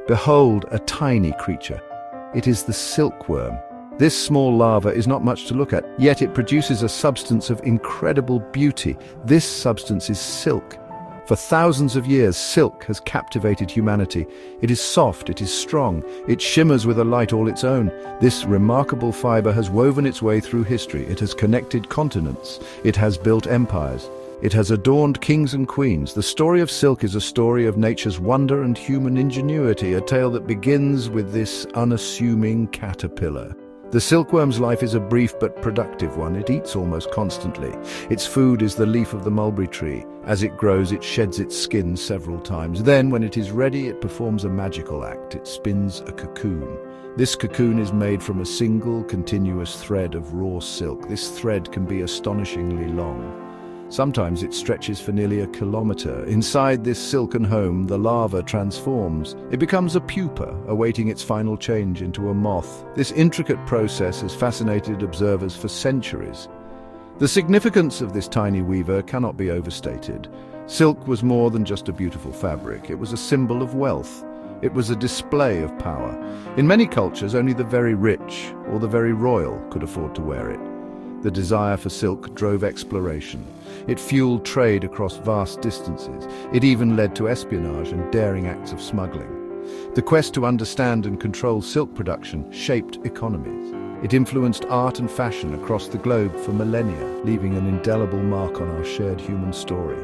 Behold a tiny creature. It is the silkworm. This small larva is not much to look at, yet it produces a substance of incredible beauty. This substance is silk. For thousands of years, silk has captivated humanity. It is soft, it is strong, it shimmers with a light all its own. This remarkable fiber has woven its way through history. It has connected continents. It has built empires. It has adorned kings and queens. The story of silk is a story of nature's wonder and human ingenuity, a tale that begins with this unassuming caterpillar. The silkworm's life is a brief but productive one. It eats almost constantly. Its food is the leaf of the mulberry tree. As it grows, it sheds its skin several times. Then, when it is ready, it performs a magical act. It spins a cocoon. This cocoon is made from a single, continuous thread of raw silk. This thread can be astonishingly long. Sometimes it stretches for nearly a kilometer. Inside this silken home, the larva transforms. It becomes a pupa, awaiting its final change into a moth. This intricate process has fascinated observers for centuries. The significance of this tiny weaver cannot be overstated. Silk was more than just a beautiful fabric. It was a symbol of wealth. It was a display of power. In many cultures, only the very rich or the very royal could afford to wear it. The desire for silk drove exploration. It fueled trade across vast distances. It even led to espionage and daring acts of smuggling. The quest to understand and control silk production shaped economies. It influenced art and fashion across the globe for millennia, leaving an indelible mark on our shared human story.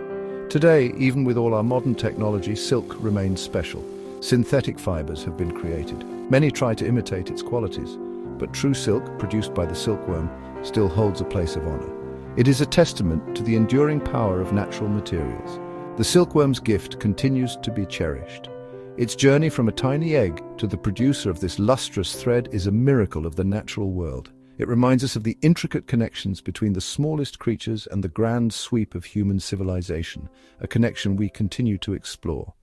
Today, even with all our modern technology, silk remains special. Synthetic fibers have been created. Many try to imitate its qualities, but true silk, produced by the silkworm, still holds a place of honor. It is a testament to the enduring power of natural materials. The silkworm's gift continues to be cherished. Its journey from a tiny egg to the producer of this lustrous thread is a miracle of the natural world. It reminds us of the intricate connections between the smallest creatures and the grand sweep of human civilization, a connection we continue to explore.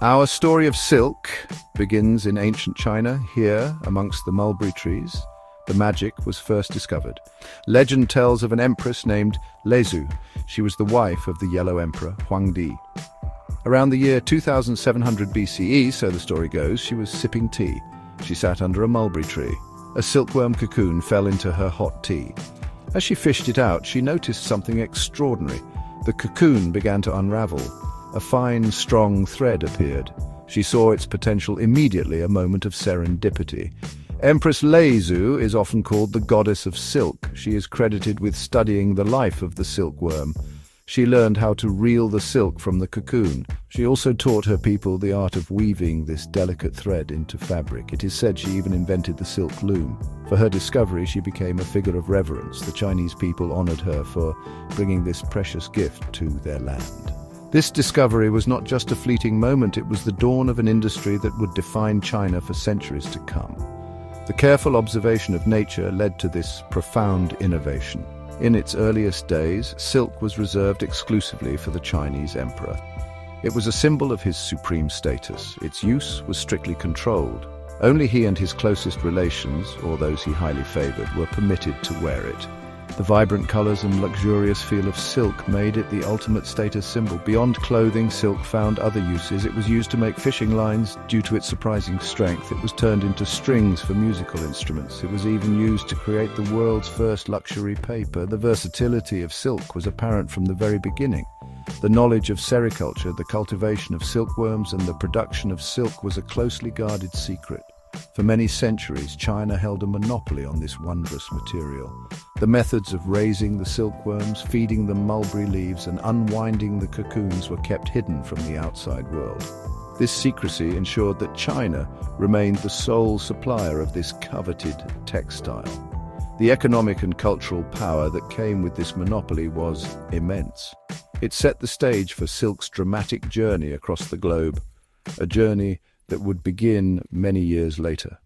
Our story of silk begins in ancient China, here amongst the mulberry trees. The magic was first discovered. Legend tells of an empress named Lezu. She was the wife of the Yellow Emperor, Huangdi. Around the year 2700 BCE, so the story goes, she was sipping tea. She sat under a mulberry tree. A silkworm cocoon fell into her hot tea. As she fished it out, she noticed something extraordinary. The cocoon began to unravel. A fine, strong thread appeared. She saw its potential immediately, a moment of serendipity. Empress Lezu is often called the goddess of silk. She is credited with studying the life of the silkworm. She learned how to reel the silk from the cocoon. She also taught her people the art of weaving this delicate thread into fabric. It is said she even invented the silk loom. For her discovery, she became a figure of reverence. The Chinese people honored her for bringing this precious gift to their land. This discovery was not just a fleeting moment, it was the dawn of an industry that would define China for centuries to come. The careful observation of nature led to this profound innovation. In its earliest days, silk was reserved exclusively for the Chinese emperor. It was a symbol of his supreme status. Its use was strictly controlled. Only he and his closest relations, or those he highly favored, were permitted to wear it. The vibrant colors and luxurious feel of silk made it the ultimate status symbol. Beyond clothing, silk found other uses. It was used to make fishing lines due to its surprising strength. It was turned into strings for musical instruments. It was even used to create the world's first luxury paper. The versatility of silk was apparent from the very beginning. The knowledge of sericulture, the cultivation of silkworms, and the production of silk was a closely guarded secret. For many centuries, China held a monopoly on this wondrous material. The methods of raising the silkworms, feeding them mulberry leaves, and unwinding the cocoons were kept hidden from the outside world. This secrecy ensured that China remained the sole supplier of this coveted textile. The economic and cultural power that came with this monopoly was immense. It set the stage for silk's dramatic journey across the globe, a journey that would begin many years later.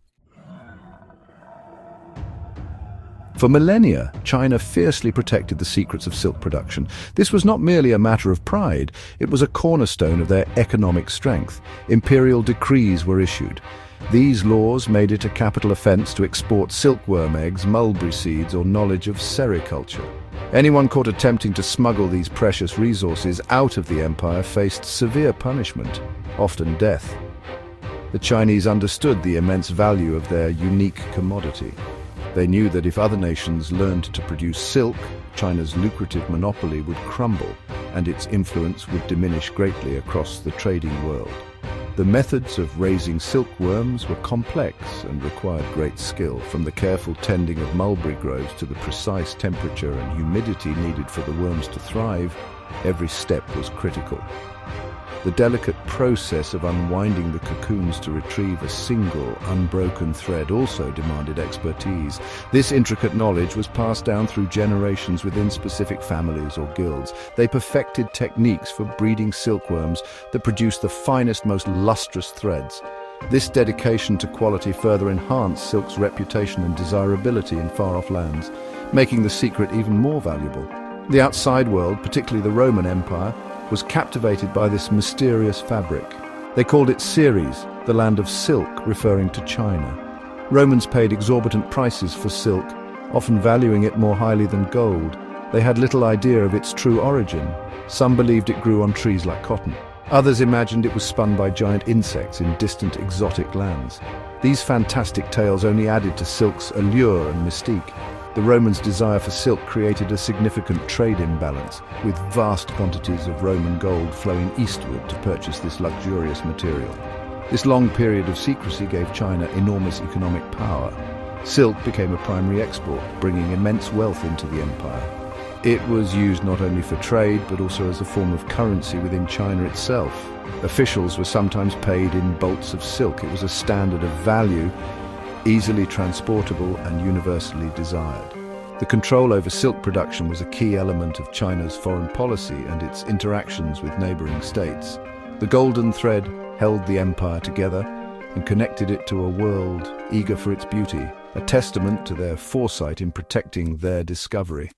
For millennia, China fiercely protected the secrets of silk production. This was not merely a matter of pride, it was a cornerstone of their economic strength. Imperial decrees were issued. These laws made it a capital offense to export silkworm eggs, mulberry seeds, or knowledge of sericulture. Anyone caught attempting to smuggle these precious resources out of the empire faced severe punishment, often death. The Chinese understood the immense value of their unique commodity. They knew that if other nations learned to produce silk, China's lucrative monopoly would crumble and its influence would diminish greatly across the trading world. The methods of raising silkworms were complex and required great skill, from the careful tending of mulberry groves to the precise temperature and humidity needed for the worms to thrive. Every step was critical. The delicate process of unwinding the cocoons to retrieve a single, unbroken thread also demanded expertise. This intricate knowledge was passed down through generations within specific families or guilds. They perfected techniques for breeding silkworms that produced the finest, most lustrous threads. This dedication to quality further enhanced silk's reputation and desirability in far-off lands, making the secret even more valuable. The outside world, particularly the Roman Empire, was captivated by this mysterious fabric. They called it Ceres, the land of silk, referring to China. Romans paid exorbitant prices for silk, often valuing it more highly than gold. They had little idea of its true origin. Some believed it grew on trees like cotton. Others imagined it was spun by giant insects in distant exotic lands. These fantastic tales only added to silk's allure and mystique. The Romans' desire for silk created a significant trade imbalance, with vast quantities of Roman gold flowing eastward to purchase this luxurious material. This long period of secrecy gave China enormous economic power. Silk became a primary export, bringing immense wealth into the empire. It was used not only for trade, but also as a form of currency within China itself. Officials were sometimes paid in bolts of silk. It was a standard of value, easily transportable and universally desired. The control over silk production was a key element of China's foreign policy and its interactions with neighboring states. The golden thread held the empire together and connected it to a world eager for its beauty, a testament to their foresight in protecting their discovery.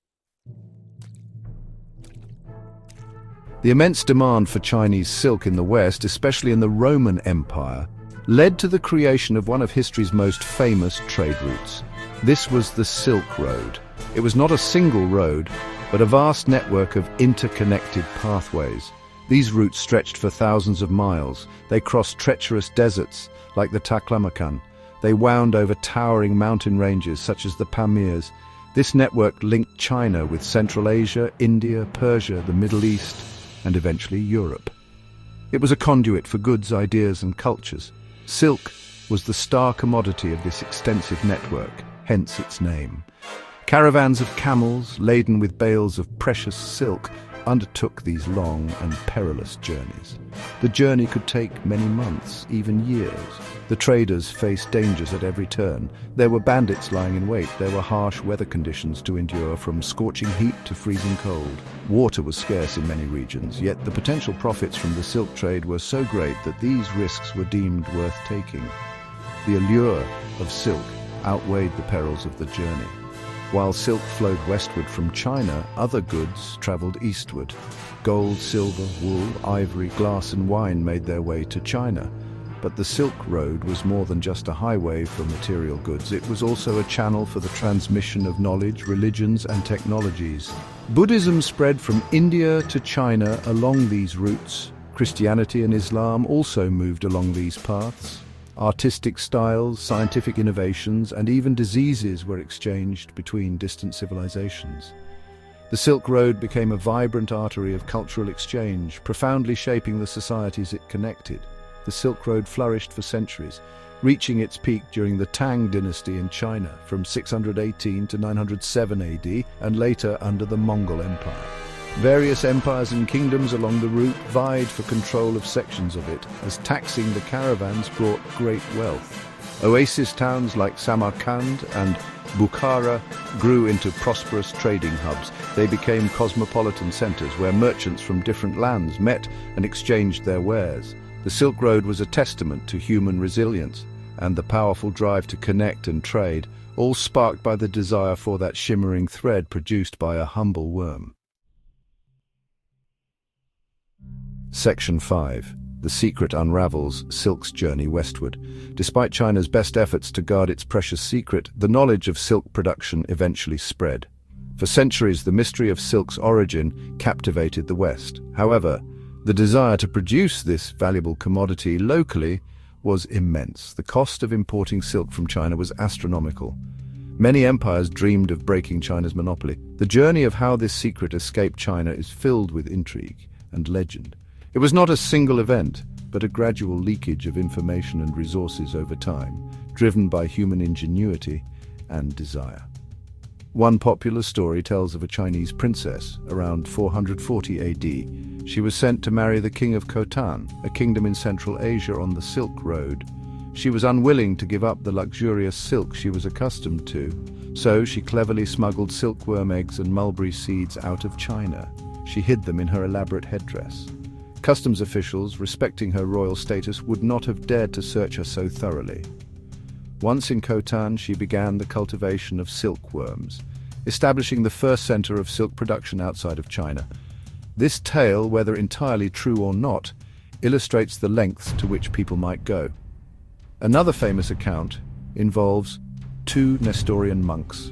The immense demand for Chinese silk in the West, especially in the Roman Empire, led to the creation of one of history's most famous trade routes. This was the Silk Road. It was not a single road, but a vast network of interconnected pathways. These routes stretched for thousands of miles. They crossed treacherous deserts like the Taklamakan. They wound over towering mountain ranges such as the Pamirs. This network linked China with Central Asia, India, Persia, the Middle East, and eventually Europe. It was a conduit for goods, ideas, and cultures. Silk was the star commodity of this extensive network, hence its name. Caravans of camels, laden with bales of precious silk, undertook these long and perilous journeys. The journey could take many months, even years. The traders faced dangers at every turn. There were bandits lying in wait. There were harsh weather conditions to endure, from scorching heat to freezing cold. Water was scarce in many regions, yet the potential profits from the silk trade were so great that these risks were deemed worth taking. The allure of silk outweighed the perils of the journey. While silk flowed westward from China, other goods traveled eastward. Gold, silver, wool, ivory, glass and wine made their way to China. But the Silk Road was more than just a highway for material goods. It was also a channel for the transmission of knowledge, religions and technologies. Buddhism spread from India to China along these routes. Christianity and Islam also moved along these paths. Artistic styles, scientific innovations, and even diseases were exchanged between distant civilizations. The Silk Road became a vibrant artery of cultural exchange, profoundly shaping the societies it connected. The Silk Road flourished for centuries, reaching its peak during the Tang dynasty in China from 618 to 907 AD, and later under the Mongol Empire. Various empires and kingdoms along the route vied for control of sections of it, as taxing the caravans brought great wealth. Oasis towns like Samarkand and Bukhara grew into prosperous trading hubs. They became cosmopolitan centers where merchants from different lands met and exchanged their wares. The Silk Road was a testament to human resilience and the powerful drive to connect and trade, all sparked by the desire for that shimmering thread produced by a humble worm. Section 5. The secret unravels silk's journey westward. Despite China's best efforts to guard its precious secret, the knowledge of silk production eventually spread. For centuries, the mystery of silk's origin captivated the West. However, the desire to produce this valuable commodity locally was immense. The cost of importing silk from China was astronomical. Many empires dreamed of breaking China's monopoly. The journey of how this secret escaped China is filled with intrigue and legend. It was not a single event, but a gradual leakage of information and resources over time, driven by human ingenuity and desire. One popular story tells of a Chinese princess around 440 AD. She was sent to marry the king of Khotan, a kingdom in Central Asia on the Silk Road. She was unwilling to give up the luxurious silk she was accustomed to, so she cleverly smuggled silkworm eggs and mulberry seeds out of China. She hid them in her elaborate headdress. Customs officials, respecting her royal status, would not have dared to search her so thoroughly. Once in Khotan, she began the cultivation of silkworms, establishing the first center of silk production outside of China. This tale, whether entirely true or not, illustrates the lengths to which people might go. Another famous account involves two Nestorian monks.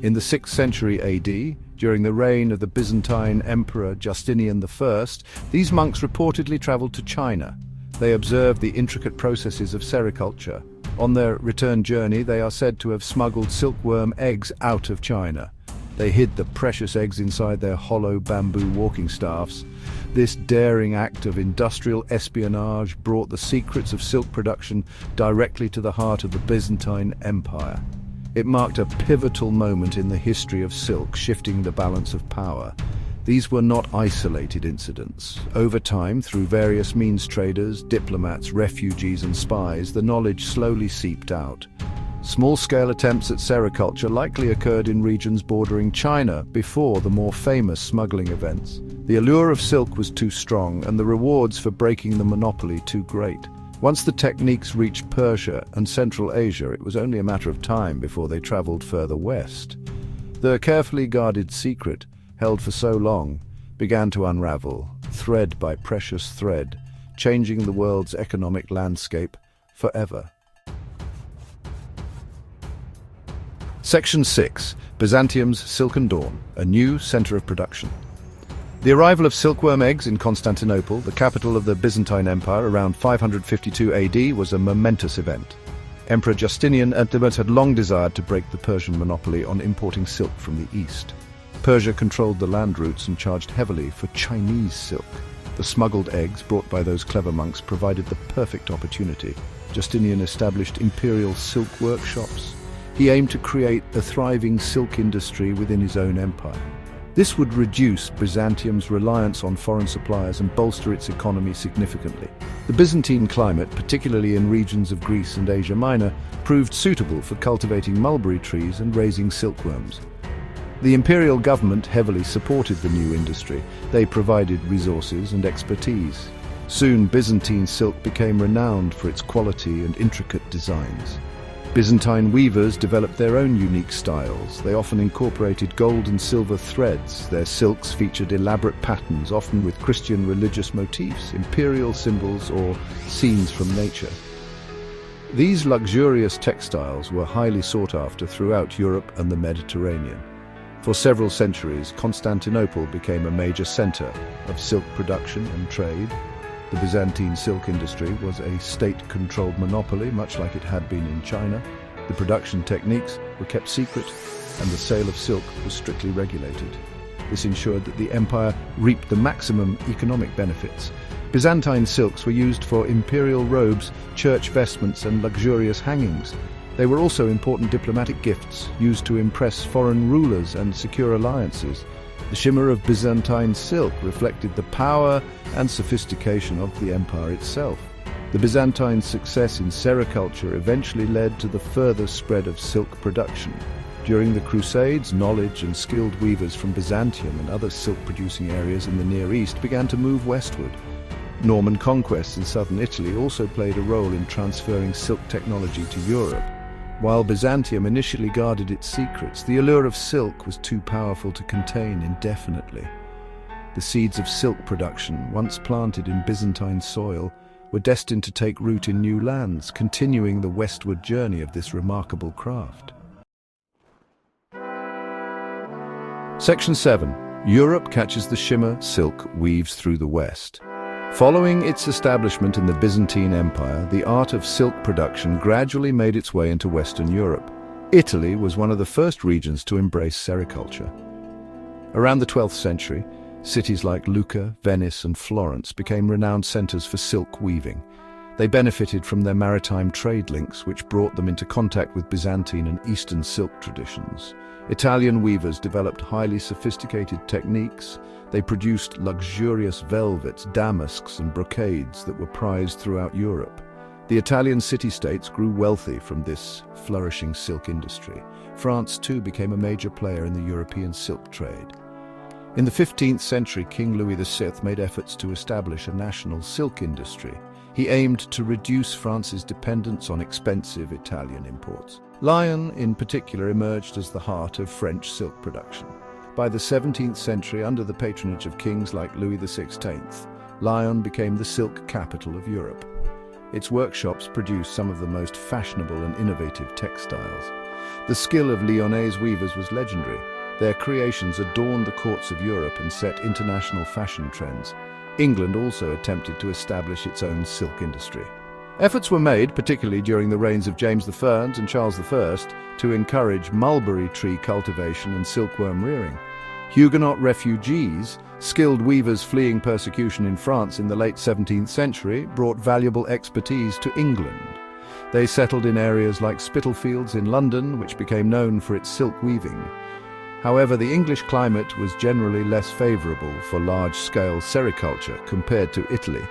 In the 6th century AD, during the reign of the Byzantine Emperor Justinian I, these monks reportedly traveled to China. They observed the intricate processes of sericulture. On their return journey, they are said to have smuggled silkworm eggs out of China. They hid the precious eggs inside their hollow bamboo walking staffs. This daring act of industrial espionage brought the secrets of silk production directly to the heart of the Byzantine Empire. It marked a pivotal moment in the history of silk, shifting the balance of power. These were not isolated incidents. Over time, through various means traders, diplomats, refugees and spies, the knowledge slowly seeped out. Small-scale attempts at sericulture likely occurred in regions bordering China before the more famous smuggling events. The allure of silk was too strong and the rewards for breaking the monopoly too great. Once the techniques reached Persia and Central Asia, it was only a matter of time before they traveled further west. The carefully guarded secret, held for so long, began to unravel, thread by precious thread, changing the world's economic landscape forever. Section 6. Byzantium's Silken Dawn, a new center of production. The arrival of silkworm eggs in Constantinople, the capital of the Byzantine Empire, around 552 AD was a momentous event. Emperor Justinian had long desired to break the Persian monopoly on importing silk from the east. Persia controlled the land routes and charged heavily for Chinese silk. The smuggled eggs brought by those clever monks provided the perfect opportunity. Justinian established imperial silk workshops. He aimed to create a thriving silk industry within his own empire. This would reduce Byzantium's reliance on foreign suppliers and bolster its economy significantly. The Byzantine climate, particularly in regions of Greece and Asia Minor, proved suitable for cultivating mulberry trees and raising silkworms. The imperial government heavily supported the new industry. They provided resources and expertise. Soon, Byzantine silk became renowned for its quality and intricate designs. Byzantine weavers developed their own unique styles. They often incorporated gold and silver threads. Their silks featured elaborate patterns, often with Christian religious motifs, imperial symbols, or scenes from nature. These luxurious textiles were highly sought after throughout Europe and the Mediterranean. For several centuries, Constantinople became a major center of silk production and trade. The Byzantine silk industry was a state-controlled monopoly, much like it had been in China. The production techniques were kept secret, and the sale of silk was strictly regulated. This ensured that the empire reaped the maximum economic benefits. Byzantine silks were used for imperial robes, church vestments, and luxurious hangings. They were also important diplomatic gifts, used to impress foreign rulers and secure alliances. The shimmer of Byzantine silk reflected the power and sophistication of the empire itself. The Byzantine success in sericulture eventually led to the further spread of silk production. During the Crusades, knowledge and skilled weavers from Byzantium and other silk-producing areas in the Near East began to move westward. Norman conquests in southern Italy also played a role in transferring silk technology to Europe. While Byzantium initially guarded its secrets, the allure of silk was too powerful to contain indefinitely. The seeds of silk production, once planted in Byzantine soil, were destined to take root in new lands, continuing the westward journey of this remarkable craft. Section 7. Europe catches the shimmer, silk weaves through the West. Following its establishment in the Byzantine Empire, the art of silk production gradually made its way into Western Europe. Italy was one of the first regions to embrace sericulture. Around the 12th century, cities like Lucca, Venice, and Florence became renowned centers for silk weaving. They benefited from their maritime trade links, which brought them into contact with Byzantine and Eastern silk traditions. Italian weavers developed highly sophisticated techniques. They produced luxurious velvets, damasks, and brocades that were prized throughout Europe. The Italian city-states grew wealthy from this flourishing silk industry. France, too, became a major player in the European silk trade. In the 15th century, King Louis VI made efforts to establish a national silk industry. He aimed to reduce France's dependence on expensive Italian imports. Lyon, in particular, emerged as the heart of French silk production. By the 17th century, under the patronage of kings like Louis XVI, Lyon became the silk capital of Europe. Its workshops produced some of the most fashionable and innovative textiles. The skill of Lyonnese weavers was legendary. Their creations adorned the courts of Europe and set international fashion trends. England also attempted to establish its own silk industry. Efforts were made, particularly during the reigns of James I and Charles I, to encourage mulberry tree cultivation and silkworm rearing. Huguenot refugees, skilled weavers fleeing persecution in France in the late 17th century, brought valuable expertise to England. They settled in areas like Spitalfields in London, which became known for its silk weaving. However, the English climate was generally less favourable for large-scale sericulture compared to Italy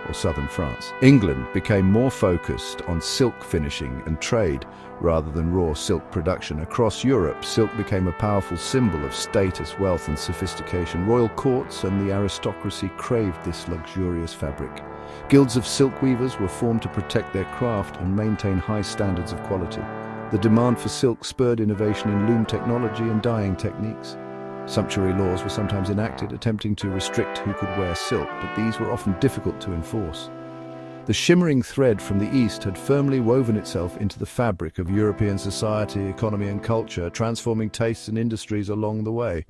or southern France. England became more focused on silk finishing and trade rather than raw silk production. Across Europe, silk became a powerful symbol of status, wealth, and sophistication. Royal courts and the aristocracy craved this luxurious fabric. Guilds of silk weavers were formed to protect their craft and maintain high standards of quality. The demand for silk spurred innovation in loom technology and dyeing techniques. Sumptuary laws were sometimes enacted, attempting to restrict who could wear silk, but these were often difficult to enforce. The shimmering thread from the East had firmly woven itself into the fabric of European society, economy, and culture, transforming tastes and industries along the way.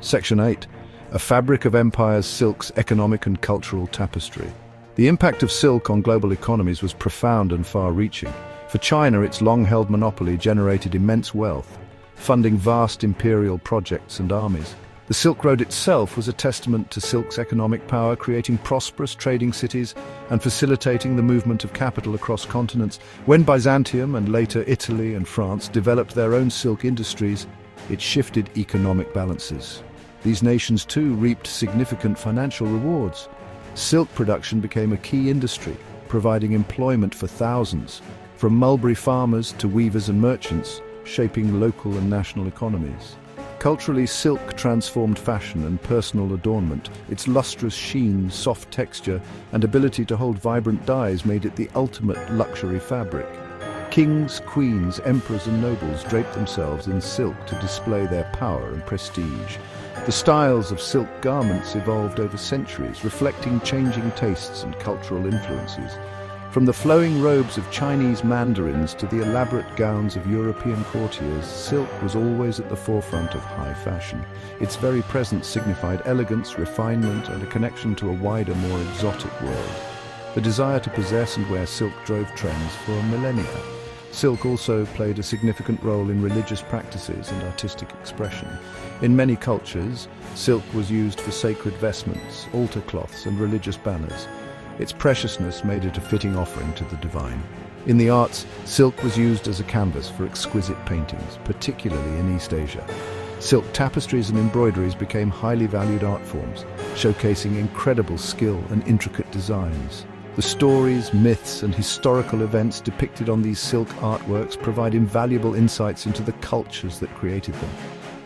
Section 8. A fabric of empires, silk's economic and cultural tapestry. The impact of silk on global economies was profound and far-reaching. For China, its long-held monopoly generated immense wealth, funding vast imperial projects and armies. The Silk Road itself was a testament to silk's economic power, creating prosperous trading cities and facilitating the movement of capital across continents. When Byzantium and later Italy and France developed their own silk industries, it shifted economic balances. These nations too reaped significant financial rewards. Silk production became a key industry, providing employment for thousands, from mulberry farmers to weavers and merchants, shaping local and national economies. Culturally, silk transformed fashion and personal adornment. Its lustrous sheen, soft texture, and ability to hold vibrant dyes made it the ultimate luxury fabric. Kings, queens, emperors, and nobles draped themselves in silk to display their power and prestige. The styles of silk garments evolved over centuries, reflecting changing tastes and cultural influences. From the flowing robes of Chinese mandarins to the elaborate gowns of European courtiers, silk was always at the forefront of high fashion. Its very presence signified elegance, refinement, and a connection to a wider, more exotic world. The desire to possess and wear silk drove trends for millennia. Silk also played a significant role in religious practices and artistic expression. In many cultures, silk was used for sacred vestments, altar cloths, and religious banners. Its preciousness made it a fitting offering to the divine. In the arts, silk was used as a canvas for exquisite paintings, particularly in East Asia. Silk tapestries and embroideries became highly valued art forms, showcasing incredible skill and intricate designs. The stories, myths, and historical events depicted on these silk artworks provide invaluable insights into the cultures that created them,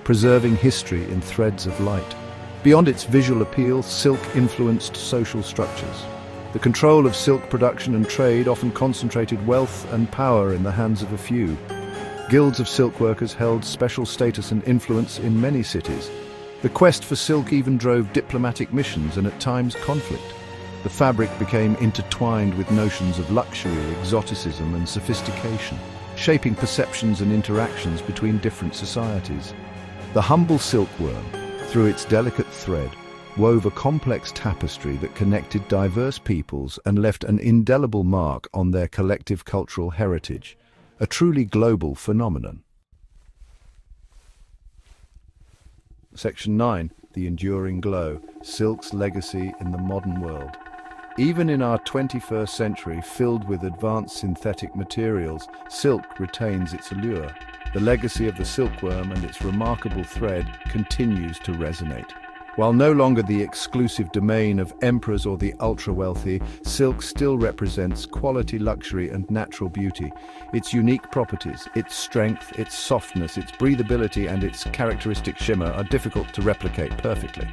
preserving history in threads of light. Beyond its visual appeal, silk influenced social structures. The control of silk production and trade often concentrated wealth and power in the hands of a few. Guilds of silk workers held special status and influence in many cities. The quest for silk even drove diplomatic missions and at times conflict. The fabric became intertwined with notions of luxury, exoticism, and sophistication, shaping perceptions and interactions between different societies. The humble silkworm, through its delicate thread, wove a complex tapestry that connected diverse peoples and left an indelible mark on their collective cultural heritage, a truly global phenomenon. Section 9. The enduring glow, silk's legacy in the modern world. Even in our 21st century, filled with advanced synthetic materials, silk retains its allure. The legacy of the silkworm and its remarkable thread continues to resonate. While no longer the exclusive domain of emperors or the ultra-wealthy, silk still represents quality, luxury, and natural beauty. Its unique properties, its strength, its softness, its breathability, and its characteristic shimmer are difficult to replicate perfectly.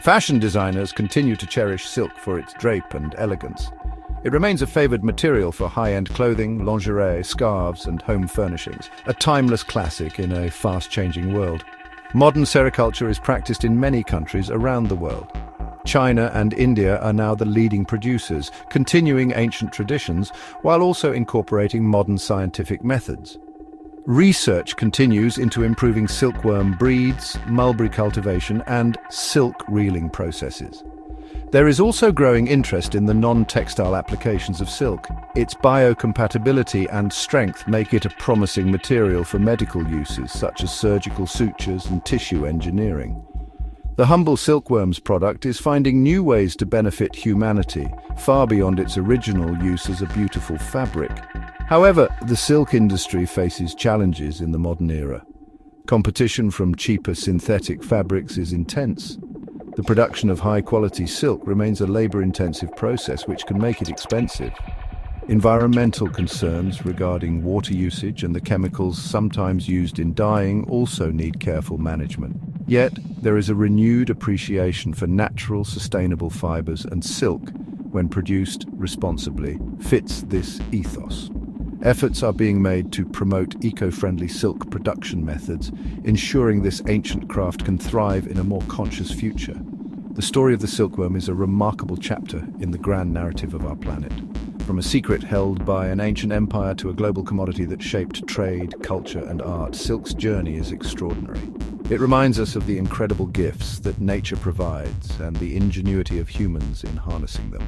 Fashion designers continue to cherish silk for its drape and elegance. It remains a favored material for high-end clothing, lingerie, scarves, and home furnishings, a timeless classic in a fast-changing world. Modern sericulture is practiced in many countries around the world. China and India are now the leading producers, continuing ancient traditions while also incorporating modern scientific methods. Research continues into improving silkworm breeds, mulberry cultivation, and silk reeling processes. There is also growing interest in the non-textile applications of silk. Its biocompatibility and strength make it a promising material for medical uses such as surgical sutures and tissue engineering. The humble silkworm's product is finding new ways to benefit humanity, far beyond its original use as a beautiful fabric. However, the silk industry faces challenges in the modern era. Competition from cheaper synthetic fabrics is intense. The production of high-quality silk remains a labor-intensive process which can make it expensive. Environmental concerns regarding water usage and the chemicals sometimes used in dyeing also need careful management. Yet, there is a renewed appreciation for natural, sustainable fibers, and silk, when produced responsibly, fits this ethos. Efforts are being made to promote eco-friendly silk production methods, ensuring this ancient craft can thrive in a more conscious future. The story of the silkworm is a remarkable chapter in the grand narrative of our planet. From a secret held by an ancient empire to a global commodity that shaped trade, culture, and art, silk's journey is extraordinary. It reminds us of the incredible gifts that nature provides and the ingenuity of humans in harnessing them.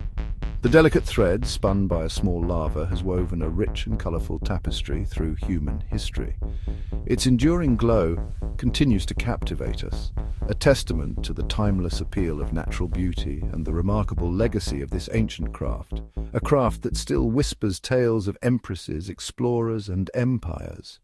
The delicate thread, spun by a small larva, has woven a rich and colourful tapestry through human history. Its enduring glow continues to captivate us, a testament to the timeless appeal of natural beauty and the remarkable legacy of this ancient craft, a craft that still whispers tales of empresses, explorers, and empires.